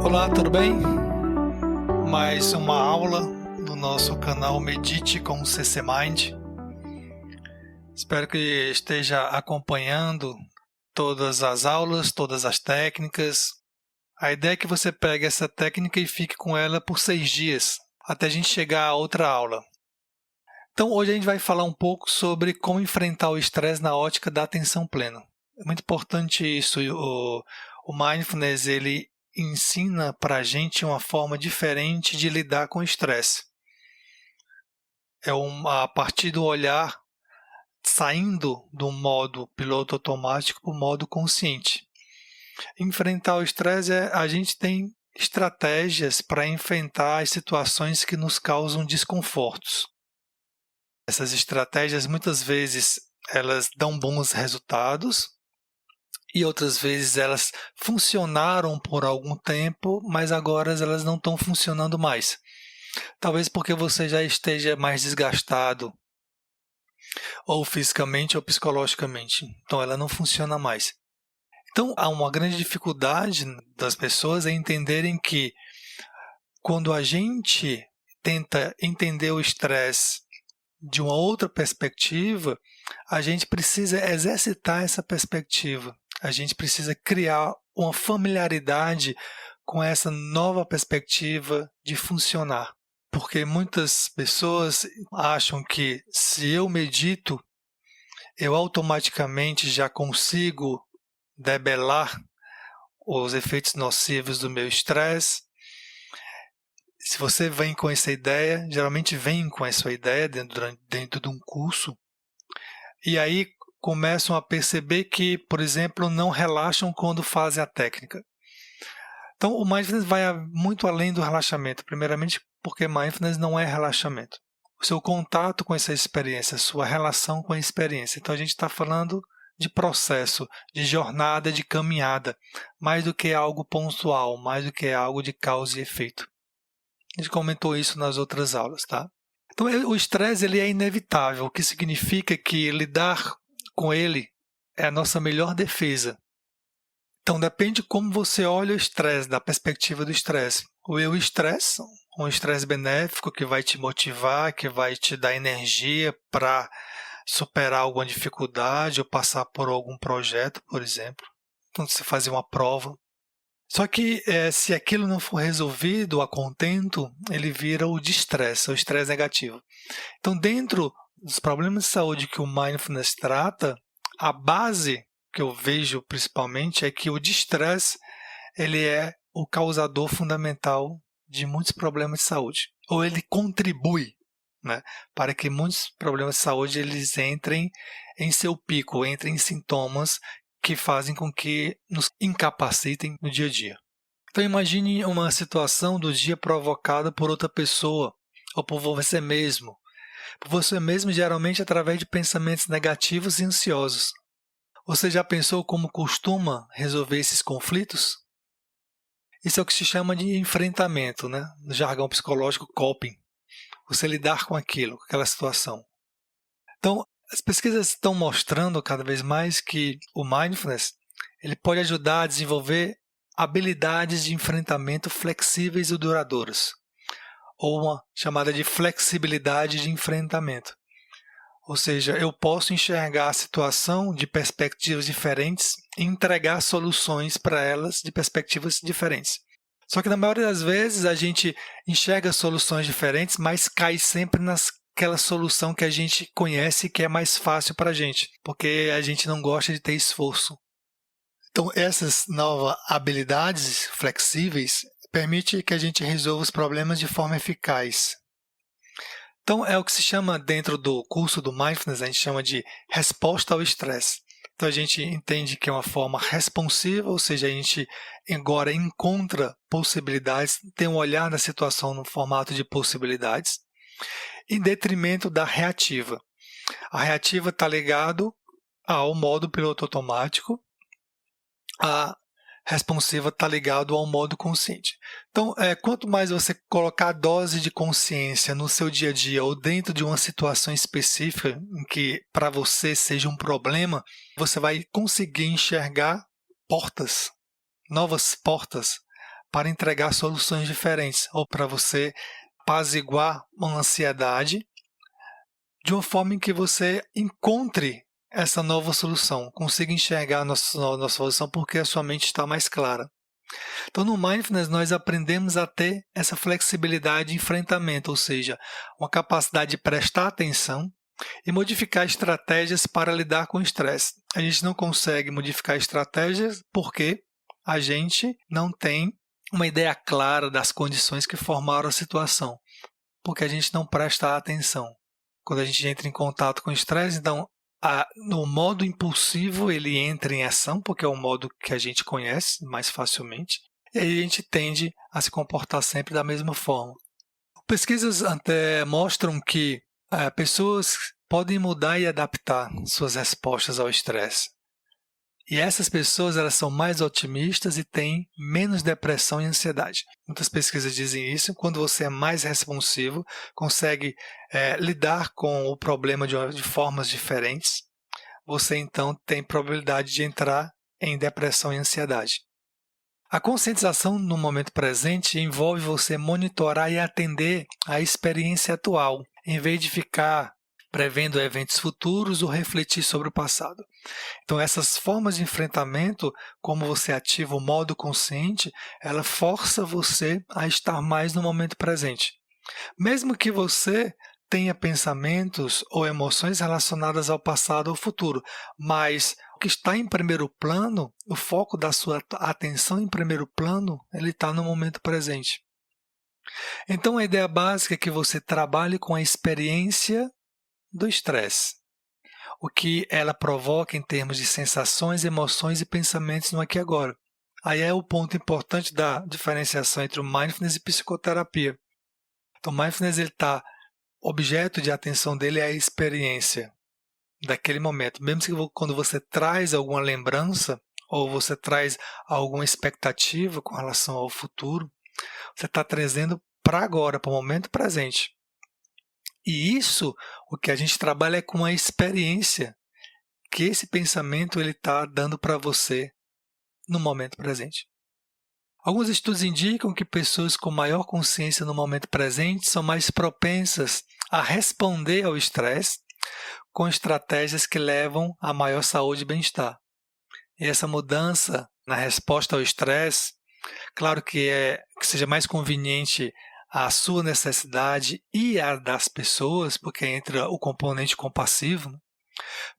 Olá, tudo bem? Mais uma aula do nosso canal Medite com CC Mind. Espero que esteja acompanhando todas as aulas, todas as técnicas. A ideia é que você pegue essa técnica e fique com ela por 6 dias, até a gente chegar a outra aula. Então, hoje a gente vai falar um pouco sobre como enfrentar o estresse na ótica da atenção plena. É muito importante isso. O Mindfulness, ele ensina para a gente uma forma diferente de lidar com o estresse. A partir do olhar, saindo do modo piloto automático para o modo consciente. Enfrentar o estresse, a gente tem estratégias para enfrentar as situações que nos causam desconfortos. Essas estratégias, muitas vezes, elas dão bons resultados, e outras vezes elas funcionaram por algum tempo, mas agora elas não estão funcionando mais. Talvez porque você já esteja mais desgastado, ou fisicamente ou psicologicamente. Então ela não funciona mais. Então há uma grande dificuldade das pessoas em entenderem que quando a gente tenta entender o estresse de uma outra perspectiva, a gente precisa exercitar essa perspectiva. A gente precisa criar uma familiaridade com essa nova perspectiva de funcionar. Porque muitas pessoas acham que se eu medito, eu automaticamente já consigo debelar os efeitos nocivos do meu estresse. Se você vem com essa ideia, geralmente vem com essa ideia dentro de um curso, e aí começam a perceber que, por exemplo, não relaxam quando fazem a técnica. Então, o Mindfulness vai muito além do relaxamento, primeiramente porque Mindfulness não é relaxamento. O seu contato com essa experiência, a sua relação com a experiência. Então, a gente está falando de processo, de jornada, de caminhada, mais do que algo pontual, mais do que algo de causa e efeito. A gente comentou isso nas outras aulas, tá? Então, o estresse ele é inevitável, o que significa que lidar com ele é a nossa melhor defesa. Então, depende de como você olha o estresse, da perspectiva do estresse. O estresse, um estresse benéfico que vai te motivar, que vai te dar energia para superar alguma dificuldade ou passar por algum projeto, por exemplo. Então, você fazer uma prova. Só que se aquilo não for resolvido a contento, ele vira o estresse negativo. Então, dentro dos problemas de saúde que o Mindfulness trata, a base que eu vejo principalmente é que o estresse ele é o causador fundamental de muitos problemas de saúde. Ou ele contribui, né, para que muitos problemas de saúde eles entrem em seu pico, entrem em sintomas que fazem com que nos incapacitem no dia a dia. Então imagine uma situação do dia provocada por outra pessoa, ou por você mesmo. Por você mesmo, geralmente através de pensamentos negativos e ansiosos. Você já pensou como costuma resolver esses conflitos? Isso é o que se chama de enfrentamento, né? No jargão psicológico, coping. Você lidar com aquilo, com aquela situação. Então, as pesquisas estão mostrando cada vez mais que o Mindfulness ele pode ajudar a desenvolver habilidades de enfrentamento flexíveis e duradouras, ou uma chamada de flexibilidade de enfrentamento. Ou seja, eu posso enxergar a situação de perspectivas diferentes e entregar soluções para elas de perspectivas diferentes. Só que na maioria das vezes a gente enxerga soluções diferentes, mas cai sempre naquela solução que a gente conhece e que é mais fácil para a gente, porque a gente não gosta de ter esforço. Então, essas novas habilidades flexíveis permitem que a gente resolva os problemas de forma eficaz. Então, é o que se chama dentro do curso do Mindfulness, a gente chama de resposta ao estresse. Então, a gente entende que é uma forma responsiva, ou seja, a gente agora encontra possibilidades, tem um olhar na situação no formato de possibilidades, em detrimento da reativa. A reativa está ligado ao modo piloto automático, a responsiva está ligado ao modo consciente. Então, quanto mais você colocar a dose de consciência no seu dia a dia ou dentro de uma situação específica em que para você seja um problema, você vai conseguir enxergar portas, novas portas para entregar soluções diferentes ou para você apaziguar uma ansiedade de uma forma em que você encontre essa nova solução, consiga enxergar a nossa solução porque a sua mente está mais clara. Então, no Mindfulness, nós aprendemos a ter essa flexibilidade de enfrentamento, ou seja, uma capacidade de prestar atenção e modificar estratégias para lidar com o estresse. A gente não consegue modificar estratégias porque a gente não tem uma ideia clara das condições que formaram a situação, porque a gente não presta atenção. Quando a gente entra em contato com o estresse, então, no modo impulsivo ele entra em ação, porque é o modo que a gente conhece mais facilmente, e aí a gente tende a se comportar sempre da mesma forma. Pesquisas até mostram que pessoas podem mudar e adaptar suas respostas ao estresse. E essas pessoas elas são mais otimistas e têm menos depressão e ansiedade. Muitas pesquisas dizem isso. Quando você é mais responsivo, consegue lidar com o problema de formas diferentes, você então tem probabilidade de entrar em depressão e ansiedade. A conscientização no momento presente envolve você monitorar e atender à experiência atual, em vez de ficar prevendo eventos futuros ou refletir sobre o passado. Então, essas formas de enfrentamento, como você ativa o modo consciente, ela força você a estar mais no momento presente. Mesmo que você tenha pensamentos ou emoções relacionadas ao passado ou futuro, mas o que está em primeiro plano, o foco da sua atenção em primeiro plano, ele está no momento presente. Então, a ideia básica é que você trabalhe com a experiência do estresse, o que ela provoca em termos de sensações, emoções e pensamentos no aqui e agora. Aí é o ponto importante da diferenciação entre o Mindfulness e psicoterapia. Então, o Mindfulness objeto de atenção dele é a experiência daquele momento. Mesmo que quando você traz alguma lembrança ou você traz alguma expectativa com relação ao futuro, você está trazendo para agora, para o momento presente. E isso, o que a gente trabalha é com a experiência que esse pensamento ele está dando para você no momento presente. Alguns estudos indicam que pessoas com maior consciência no momento presente são mais propensas a responder ao estresse com estratégias que levam a maior saúde e bem-estar. E essa mudança na resposta ao estresse, claro que seja mais conveniente a sua necessidade e a das pessoas, porque entra o componente compassivo,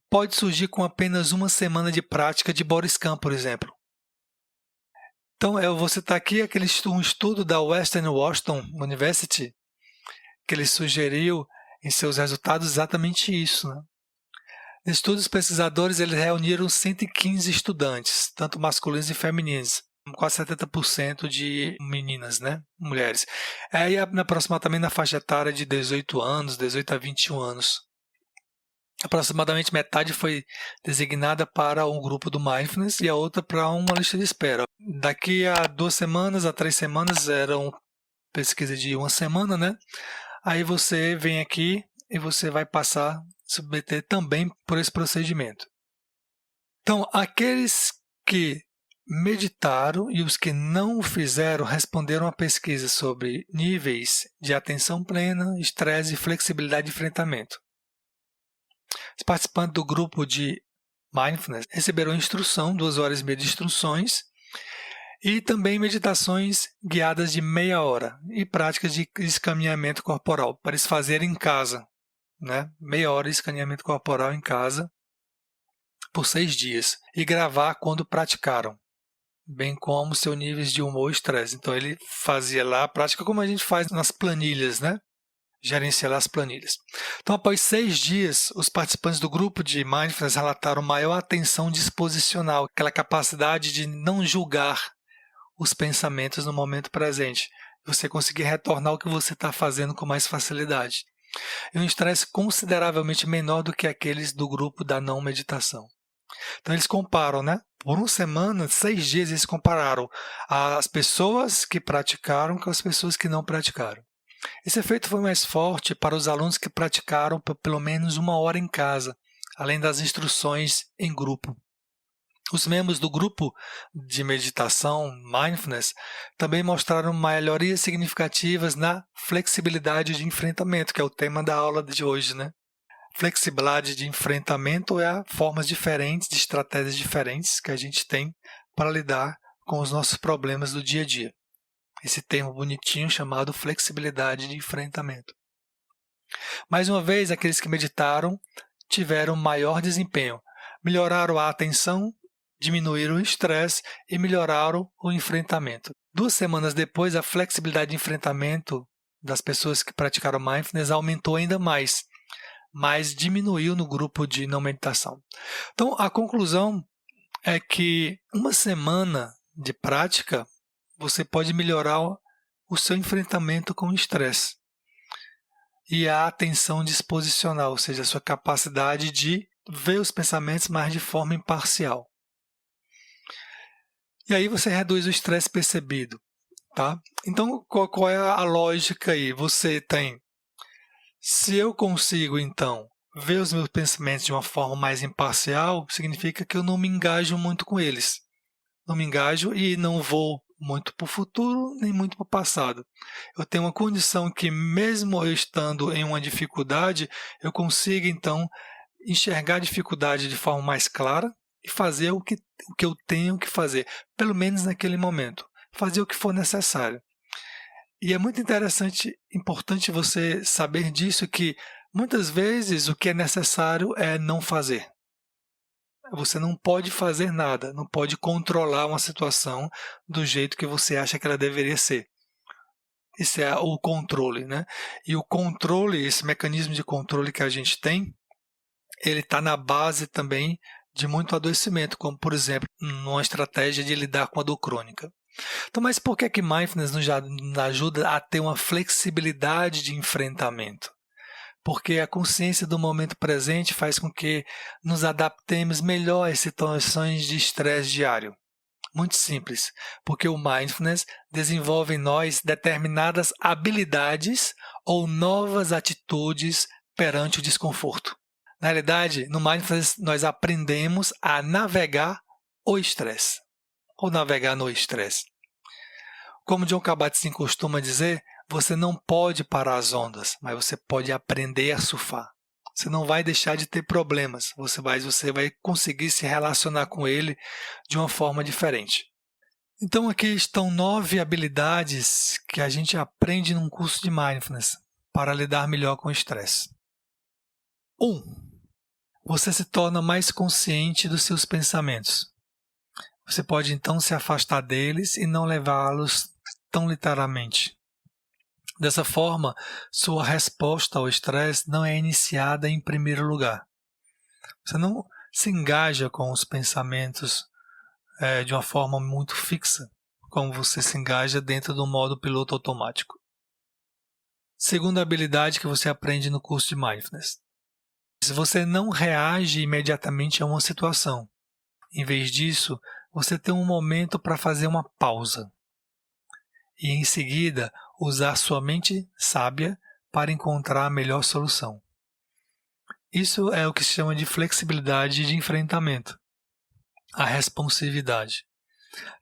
pode surgir com apenas uma semana de prática de body scan, por exemplo. Então, você está aqui, um estudo da Western Washington University, que ele sugeriu em seus resultados exatamente isso. Né? Nesse estudo, os pesquisadores eles reuniram 115 estudantes, tanto masculinos e femininos, quase 70% de meninas, né? Mulheres. Aí aproximadamente na faixa etária de 18 anos, 18 a 21 anos. Aproximadamente metade foi designada para um grupo do Mindfulness e a outra para uma lista de espera. Daqui a 2 semanas, a 3 semanas, era uma pesquisa de 1 semana, né? Aí você vem aqui e você vai submeter também por esse procedimento. Então, aqueles que meditaram e os que não o fizeram responderam a pesquisa sobre níveis de atenção plena, estresse e flexibilidade de enfrentamento. Os participantes do grupo de Mindfulness receberam instrução, 2 horas e meia de instruções, e também meditações guiadas de meia hora e práticas de escaneamento corporal, para eles fazerem em casa. Né? Meia hora de escaneamento corporal em casa por 6 dias e gravar quando praticaram, bem como seus níveis de humor e estresse. Então ele fazia lá a prática como a gente faz nas planilhas, né? Gerenciar as planilhas. Então, após 6 dias, os participantes do grupo de Mindfulness relataram maior atenção disposicional, aquela capacidade de não julgar os pensamentos no momento presente. Você conseguir retornar o que você está fazendo com mais facilidade. E um estresse consideravelmente menor do que aqueles do grupo da não meditação. Então eles comparam, né? Por 1 semana, 6 dias, eles compararam as pessoas que praticaram com as pessoas que não praticaram. Esse efeito foi mais forte para os alunos que praticaram por pelo menos 1 hora em casa, além das instruções em grupo. Os membros do grupo de meditação Mindfulness também mostraram melhorias significativas na flexibilidade de enfrentamento, que é o tema da aula de hoje, né? Flexibilidade de enfrentamento é formas diferentes, de estratégias diferentes que a gente tem para lidar com os nossos problemas do dia a dia. Esse termo bonitinho chamado flexibilidade de enfrentamento. Mais uma vez, aqueles que meditaram tiveram maior desempenho, melhoraram a atenção, diminuíram o estresse e melhoraram o enfrentamento. 2 semanas depois, a flexibilidade de enfrentamento das pessoas que praticaram Mindfulness aumentou ainda mais, mas diminuiu no grupo de não meditação. Então, a conclusão é que uma semana de prática, você pode melhorar o seu enfrentamento com o estresse e a atenção disposicional, ou seja, a sua capacidade de ver os pensamentos, mas de forma imparcial. E aí você reduz o estresse percebido, tá? Então, qual é a lógica aí? Você tem, se eu consigo, então, ver os meus pensamentos de uma forma mais imparcial, significa que eu não me engajo muito com eles. Não me engajo e não vou muito para o futuro, nem muito para o passado. Eu tenho uma condição que, mesmo eu estando em uma dificuldade, eu consigo, então, enxergar a dificuldade de forma mais clara e fazer o que eu tenho que fazer, pelo menos naquele momento. Fazer o que for necessário. E é muito interessante, importante você saber disso, que muitas vezes o que é necessário é não fazer. Você não pode fazer nada, não pode controlar uma situação do jeito que você acha que ela deveria ser. Esse é o controle, né? E o controle, esse mecanismo de controle que a gente tem, ele está na base também de muito adoecimento, como, por exemplo, numa estratégia de lidar com a dor crônica. Então, mas por que Mindfulness nos ajuda a ter uma flexibilidade de enfrentamento? Porque a consciência do momento presente faz com que nos adaptemos melhor às situações de estresse diário. Muito simples, porque o Mindfulness desenvolve em nós determinadas habilidades ou novas atitudes perante o desconforto. Na realidade, no Mindfulness nós aprendemos a navegar o estresse, ou navegar no estresse. Como Jon Kabat-Zinn costuma dizer, você não pode parar as ondas, mas você pode aprender a surfar. Você não vai deixar de ter problemas, você vai conseguir se relacionar com ele de uma forma diferente. Então aqui estão 9 habilidades que a gente aprende num curso de Mindfulness para lidar melhor com o estresse. 1. Você se torna mais consciente dos seus pensamentos. Você pode então se afastar deles e não levá-los tão literalmente. Dessa forma, sua resposta ao estresse não é iniciada em primeiro lugar. Você não se engaja com os pensamentos de uma forma muito fixa, como você se engaja dentro do modo piloto automático. Segunda habilidade que você aprende no curso de Mindfulness. Se você não reage imediatamente a uma situação, em vez disso, você tem um momento para fazer uma pausa. E em seguida, usar sua mente sábia para encontrar a melhor solução. Isso é o que se chama de flexibilidade de enfrentamento, a responsividade.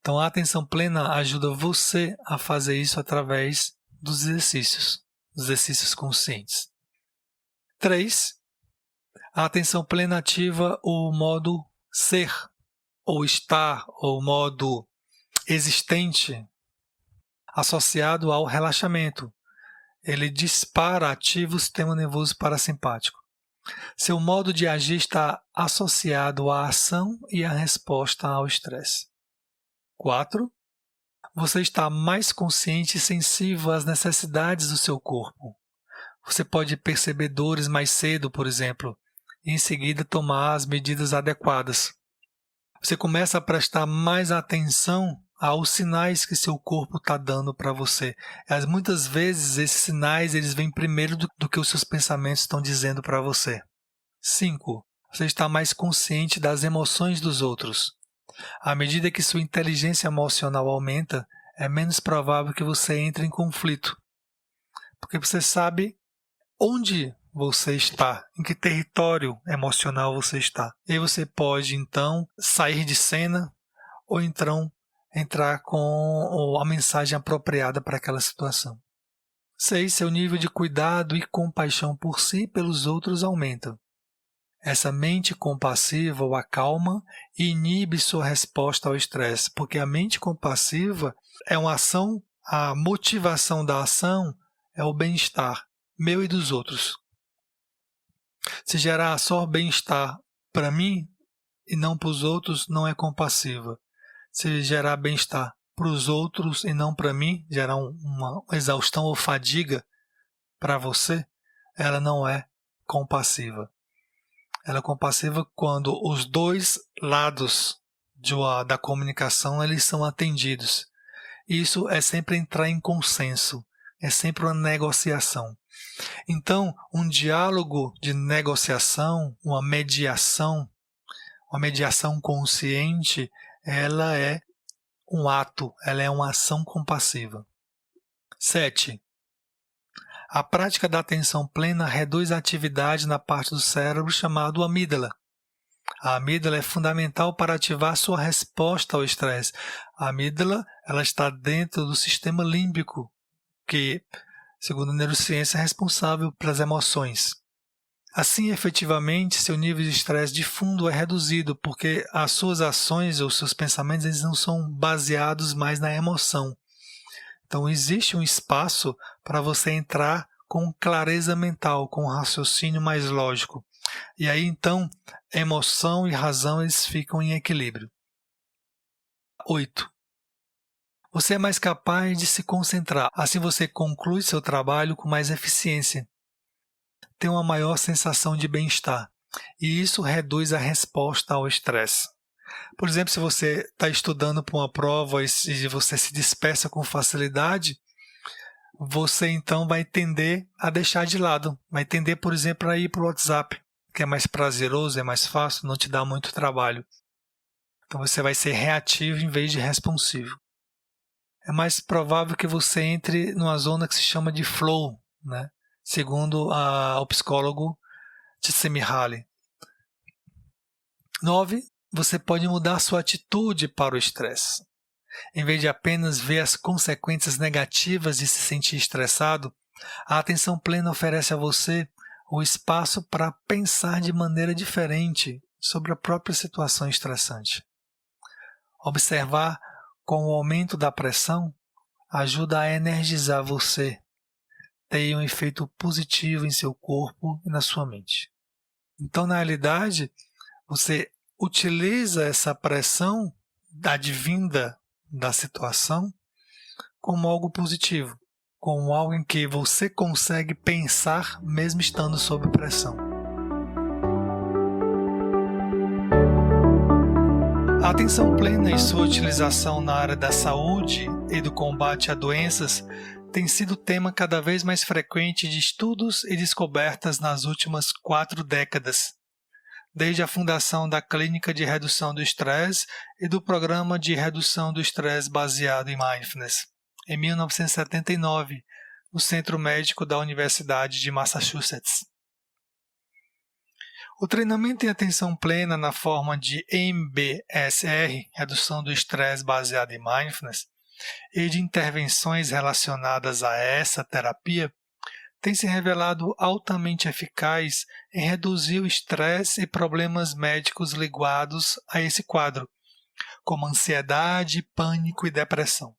Então, a atenção plena ajuda você a fazer isso através dos exercícios conscientes. 3. A atenção plena ativa o modo ser, ou estar, ou modo existente, associado ao relaxamento. Ele dispara, ativa o sistema nervoso parasimpático. Seu modo de agir está associado à ação e à resposta ao estresse. 4. Você está mais consciente e sensível às necessidades do seu corpo. Você pode perceber dores mais cedo, por exemplo, e em seguida tomar as medidas adequadas. Você começa a prestar mais atenção aos sinais que seu corpo está dando para você. Muitas vezes esses sinais eles vêm primeiro do que os seus pensamentos estão dizendo para você. 5. Você está mais consciente das emoções dos outros. À medida que sua inteligência emocional aumenta, é menos provável que você entre em conflito. Porque você sabe onde você está, em que território emocional você está. E aí você pode, então, sair de cena ou então entrar com a mensagem apropriada para aquela situação. 6. Seu nível de cuidado e compaixão por si e pelos outros aumenta. Essa mente compassiva o acalma e inibe sua resposta ao estresse, porque a mente compassiva é uma ação, a motivação da ação é o bem-estar meu e dos outros. Se gerar só bem-estar para mim e não para os outros, não é compassiva. Se gerar bem-estar para os outros e não para mim, gerar uma exaustão ou fadiga para você, ela não é compassiva. Ela é compassiva quando os dois lados da comunicação eles são atendidos. Isso é sempre entrar em consenso, é sempre uma negociação. Então, um diálogo de negociação, uma mediação consciente, ela é um ato, ela é uma ação compassiva. 7. A prática da atenção plena reduz a atividade na parte do cérebro chamada amígdala. A amígdala é fundamental para ativar sua resposta ao estresse. A amígdala ela está dentro do sistema límbico, que, segundo a neurociência, é responsável pelas emoções. Assim, efetivamente, seu nível de estresse de fundo é reduzido, porque as suas ações ou seus pensamentos eles não são baseados mais na emoção. Então, existe um espaço para você entrar com clareza mental, com um raciocínio mais lógico. E aí, então, emoção e razão eles ficam em equilíbrio. 8. Você é mais capaz de se concentrar. Assim você conclui seu trabalho com mais eficiência. Tem uma maior sensação de bem-estar. E isso reduz a resposta ao estresse. Por exemplo, se você está estudando para uma prova e você se dispersa com facilidade, você então vai tender a deixar de lado. Vai tender, por exemplo, a ir para o WhatsApp, que é mais prazeroso, é mais fácil, não te dá muito trabalho. Então você vai ser reativo em vez de responsivo. É mais provável que você entre numa zona que se chama de flow, né? Segundo o psicólogo Csikszentmihalyi. 9. Você pode mudar sua atitude para o estresse. Em vez de apenas ver as consequências negativas de se sentir estressado, a atenção plena oferece a você o espaço para pensar de maneira diferente sobre a própria situação estressante. Observar com o aumento da pressão ajuda a energizar você, ter um efeito positivo em seu corpo e na sua mente. Então, na realidade, você utiliza essa pressão advinda da situação como algo positivo, como algo em que você consegue pensar mesmo estando sob pressão. A atenção plena e sua utilização na área da saúde e do combate a doenças tem sido tema cada vez mais frequente de estudos e descobertas nas últimas 4 décadas. Desde a fundação da Clínica de Redução do Estresse e do Programa de Redução do Estresse baseado em Mindfulness, em 1979, no Centro Médico da Universidade de Massachusetts. O treinamento em atenção plena na forma de MBSR, Redução do Estresse baseado em Mindfulness, e de intervenções relacionadas a essa terapia, tem se revelado altamente eficaz em reduzir o estresse e problemas médicos ligados a esse quadro, como ansiedade, pânico e depressão.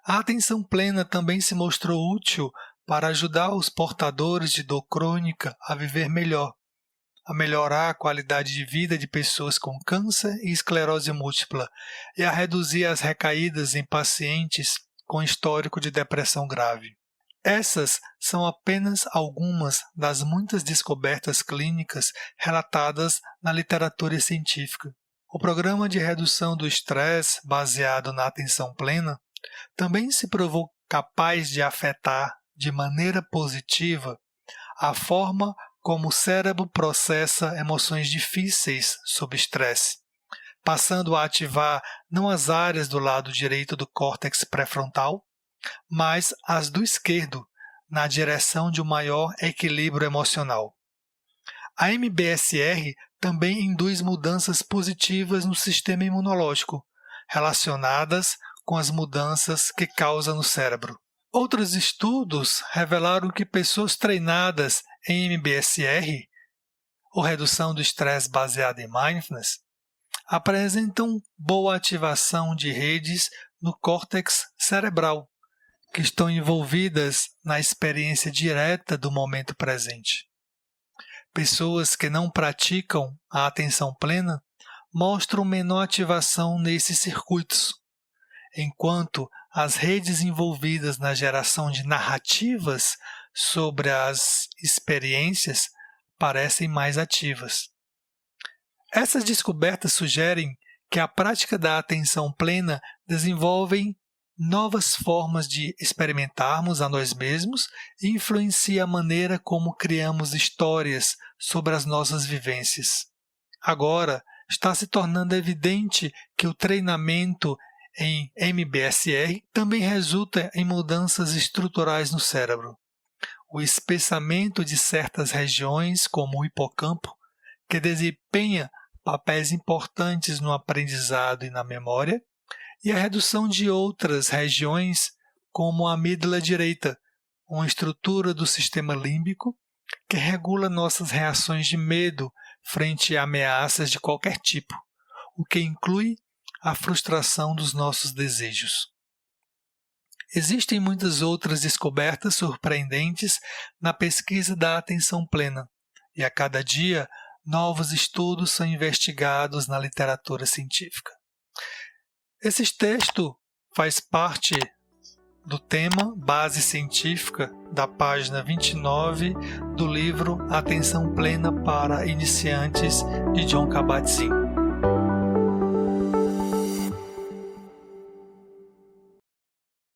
A atenção plena também se mostrou útil para ajudar os portadores de dor crônica a viver melhor, a melhorar a qualidade de vida de pessoas com câncer e esclerose múltipla e a reduzir as recaídas em pacientes com histórico de depressão grave. Essas são apenas algumas das muitas descobertas clínicas relatadas na literatura científica. O programa de redução do estresse, baseado na atenção plena, também se provou capaz de afetar de maneira positiva a forma como o cérebro processa emoções difíceis sob estresse, passando a ativar não as áreas do lado direito do córtex pré-frontal, mas as do esquerdo, na direção de um maior equilíbrio emocional. A MBSR também induz mudanças positivas no sistema imunológico, relacionadas com as mudanças que causa no cérebro. Outros estudos revelaram que pessoas treinadas em MBSR, ou redução do estresse baseada em mindfulness, apresentam boa ativação de redes no córtex cerebral, que estão envolvidas na experiência direta do momento presente. Pessoas que não praticam a atenção plena mostram menor ativação nesses circuitos, enquanto as redes envolvidas na geração de narrativas sobre as experiências parecem mais ativas. Essas descobertas sugerem que a prática da atenção plena desenvolve novas formas de experimentarmos a nós mesmos e influencia a maneira como criamos histórias sobre as nossas vivências. Agora, está se tornando evidente que o treinamento em MBSR também resulta em mudanças estruturais no cérebro. O espessamento de certas regiões, como o hipocampo, que desempenha papéis importantes no aprendizado e na memória, e a redução de outras regiões, como a amígdala direita, uma estrutura do sistema límbico que regula nossas reações de medo frente a ameaças de qualquer tipo, o que inclui a frustração dos nossos desejos. Existem muitas outras descobertas surpreendentes na pesquisa da atenção plena, e a cada dia novos estudos são investigados na literatura científica. Esse texto faz parte do tema Base Científica da página 29 do livro Atenção Plena para Iniciantes, de Jon Kabat-Zinn.